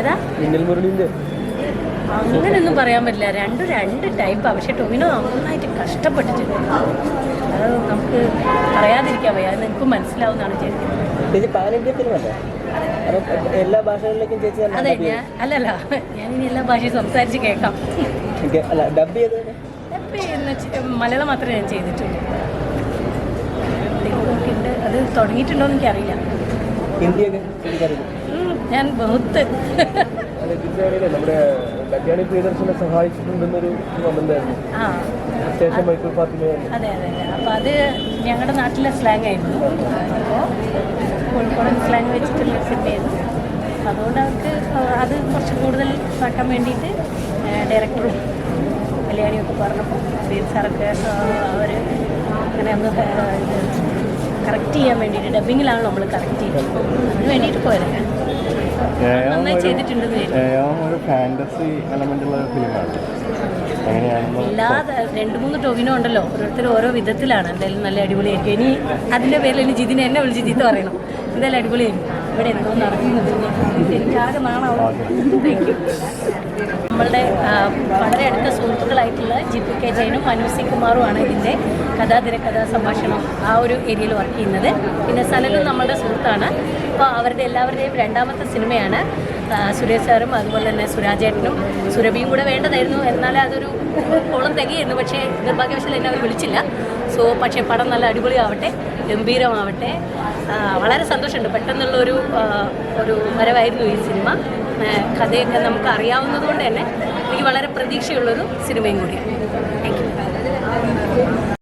ഏതാ അങ്ങനെയൊന്നും പറയാൻ പറ്റില്ല. രണ്ട് ടൈപ്പാണ്. പക്ഷെ ടൊവിനോ നന്നായിട്ട് കഷ്ടപ്പെട്ടിട്ടുണ്ട്. അത് നമുക്ക് പറയാതിരിക്കാൻ വയ്യ. അത് നിങ്ങൾക്ക് മനസ്സിലാവുന്നതാണ് ചെയ്യുന്നത്. എല്ലാ ഭാഷകളിലേക്കും ചേച്ചി അതെ, അല്ലല്ല, ഞാനിനി എല്ലാ ഭാഷയും സംസാരിച്ച് കേൾക്കാം. മലയാളം മാത്രമേ ഞാൻ ചെയ്തിട്ടുള്ളൂ. അത് തുടങ്ങിയിട്ടുണ്ടോ എന്ന് എനിക്കറിയില്ല. ഞാൻ ബഹുത്ത് നമ്മുടെ കല്യാണി പ്രിയദർശനെ സഹായിച്ചിട്ടുണ്ടെന്നൊരു അതെ അതെ. അപ്പോൾ അത് ഞങ്ങളുടെ നാട്ടിലെ സ്ലാങ് ആയിരുന്നു. അപ്പോൾ കോഴിക്കോടൻ സ്ലാങ് വെച്ചിട്ടുള്ള സിനിമയായിരുന്നു. അതുകൊണ്ട് അവർക്ക് അത് കുറച്ച് കൂടുതൽ ആക്കാൻ വേണ്ടിയിട്ട് ഡയറക്ടറും കല്യാണിയൊക്കെ പറഞ്ഞപ്പോൾ ബീർ സാറൊക്കെ അവർ അങ്ങനെ ഒന്ന് കറക്റ്റ് ചെയ്യാൻ വേണ്ടിയിട്ട് ഡബിങ്ങിലാണ് നമ്മൾ കറക്റ്റ് ചെയ്യുന്നത്. അതിന് വേണ്ടിയിട്ട് പോയതൊക്കെ നന്നായി ചെയ്തിട്ടുണ്ടെന്ന് ഒരു ഫാന്റസി എലമെന്റുള്ള ഫിലിമാണ്. എല്ലാ 2-3 ടൊവിനോ ഉണ്ടല്ലോ, ഓരോരുത്തരും ഓരോ വിധത്തിലാണ്. എന്തായാലും നല്ല അടിപൊളിയായിരിക്കും. ഇനി അതിൻ്റെ പേരിൽ ഇനി ജിതിനെ എന്നെ വിളിച്ച് ചീത്ത പറയണം. എന്തായാലും അടിപൊളിയായിരിക്കും. ഇവിടെ എന്തോ നടക്കുന്നത് എനിക്കാകെ നാണാവും. Thank you. നമ്മളുടെ വളരെ അടുത്ത സുഹൃത്തുക്കളായിട്ടുള്ള ജിത്തു കെ ജയനും മനു സി കുമാറുമാണ് ഇതിൻ്റെ കഥാതിരക്കഥാ സംഭാഷണം ആ ഒരു ഏരിയയിൽ വർക്ക് ചെയ്യുന്നത്. പിന്നെ സനലും നമ്മളുടെ സുഹൃത്താണ്. അപ്പോൾ അവരുടെ എല്ലാവരുടെയും രണ്ടാമത്തെ സിനിമയാണ്. സുരേഷ് സാറും അതുപോലെ തന്നെ സുരാജേട്ടനും സുരഭിയും കൂടെ വേണ്ടതായിരുന്നു. എന്നാലേ അതൊരു കോളം തികയായിരുന്നു. പക്ഷേ നിർഭാഗ്യവശാൽ എന്നെ അവർ വിളിച്ചില്ല. പക്ഷേ പടം നല്ല അടിപൊളിയാവട്ടെ, ഗംഭീരമാവട്ടെ. വളരെ സന്തോഷമുണ്ട്. പെട്ടെന്നുള്ളൊരു വരവായിരുന്നു ഈ സിനിമ. കഥയൊക്കെ നമുക്ക് അറിയാവുന്നത് കൊണ്ട് തന്നെ എനിക്ക് വളരെ പ്രതീക്ഷയുള്ളൊരു സിനിമയും കൂടിയാണ്. Thank you.